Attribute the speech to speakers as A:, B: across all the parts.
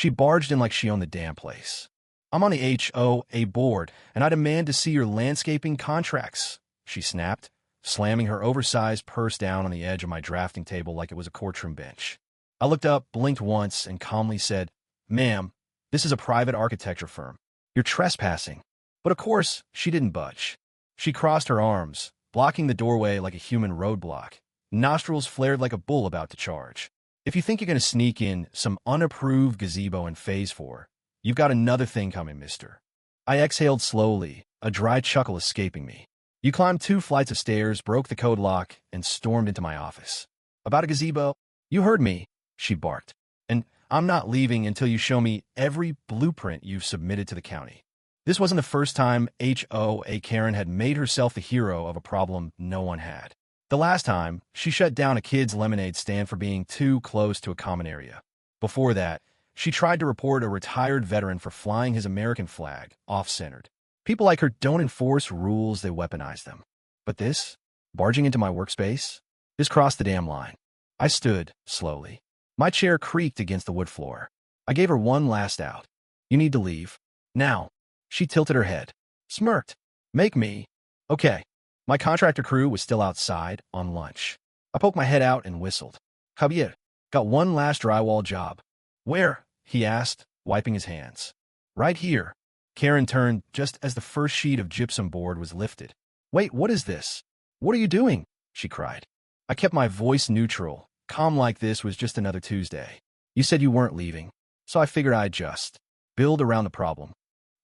A: She barged in like she owned the damn place. "I'm on the HOA board, and I demand to see your landscaping contracts," she snapped, slamming her oversized purse down on the edge of my drafting table like it was a courtroom bench. I looked up, blinked once, and calmly said, "Ma'am, this is a private architecture firm. You're trespassing." But of course, she didn't budge. She crossed her arms, blocking the doorway like a human roadblock. Nostrils flared like a bull about to charge. "If you think you're going to sneak in some unapproved gazebo in Phase 4, you've got another thing coming, mister." I exhaled slowly, a dry chuckle escaping me. "You climbed 2 flights of stairs, broke the code lock, and stormed into my office. About a gazebo? You heard me," she barked. "And I'm not leaving until you show me every blueprint you've submitted to the county." This wasn't the first time HOA Karen had made herself the hero of a problem no one had. The last time, she shut down a kid's lemonade stand for being too close to a common area. Before that, she tried to report a retired veteran for flying his American flag off-centered. People like her don't enforce rules, they weaponize them. But this, barging into my workspace, this crossed the damn line. I stood, slowly. My chair creaked against the wood floor. I gave her one last out. "You need to leave. Now." She tilted her head, smirked. "Make me." "Okay." My contractor crew was still outside, on lunch. I poked my head out and whistled. "Javier, got one last drywall job." "Where?" he asked, wiping his hands. "Right here." Karen turned just as the first sheet of gypsum board was lifted. "Wait, what is this? What are you doing?" she cried. I kept my voice neutral, calm like this was just another Tuesday. "You said you weren't leaving, so I figured I'd just build around the problem."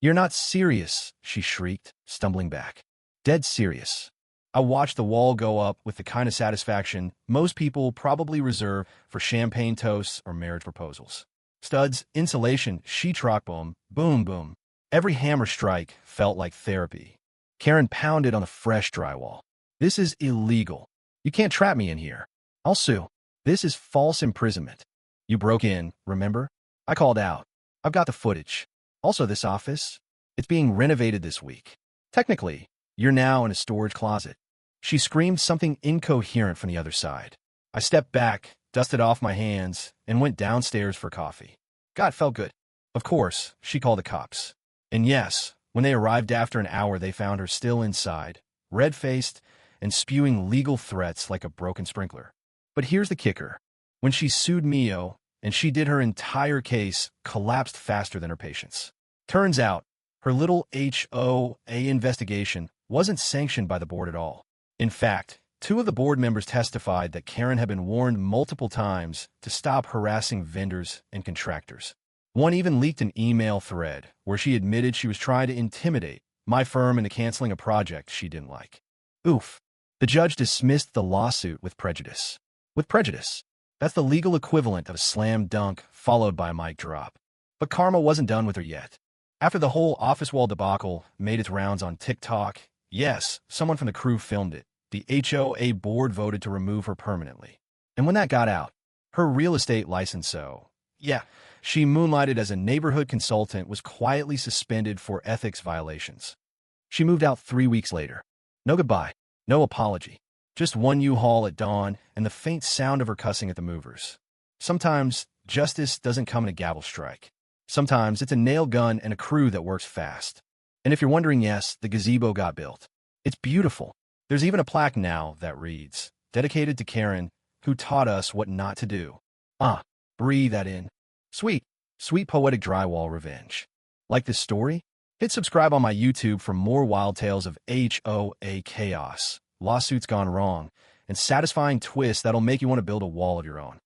A: "You're not serious," she shrieked, stumbling back. "Dead serious." I watched the wall go up with the kind of satisfaction most people probably reserve for champagne toasts or marriage proposals. Studs, insulation, sheetrock, boom, boom, boom. Every hammer strike felt like therapy. Karen pounded on the fresh drywall. "This is illegal. You can't trap me in here. I'll sue. This is false imprisonment." "You broke in, remember?" I called out. "I've got the footage. Also, this office, it's being renovated this week. Technically, you're now in a storage closet." She screamed something incoherent from the other side. I stepped back, dusted off my hands, and went downstairs for coffee. God, felt good. Of course, she called the cops. And yes, when they arrived after an hour, they found her still inside, red-faced, and spewing legal threats like a broken sprinkler. But here's the kicker. When she sued Mio, and she did her entire case, collapsed faster than her patience. Turns out, her little HOA investigation wasn't sanctioned by the board at all. In fact, 2 of the board members testified that Karen had been warned multiple times to stop harassing vendors and contractors. One even leaked an email thread where she admitted she was trying to intimidate my firm into canceling a project she didn't like. Oof. The judge dismissed the lawsuit with prejudice. With prejudice. That's the legal equivalent of a slam dunk followed by a mic drop. But karma wasn't done with her yet. After the whole office wall debacle made its rounds on TikTok, yes, someone from the crew filmed it, the HOA board voted to remove her permanently. And when that got out, her real estate license, she moonlighted as a neighborhood consultant, was quietly suspended for ethics violations. She moved out 3 weeks later. No goodbye, no apology. Just one U-Haul at dawn and the faint sound of her cussing at the movers. Sometimes justice doesn't come in a gavel strike. Sometimes it's a nail gun and a crew that works fast. And if you're wondering, yes, the gazebo got built. It's beautiful. There's even a plaque now that reads, "Dedicated to Karen, who taught us what not to do." Breathe that in. Sweet, sweet poetic drywall revenge. Like this story? Hit subscribe on my YouTube for more wild tales of HOA chaos, lawsuits gone wrong, and satisfying twists that'll make you want to build a wall of your own.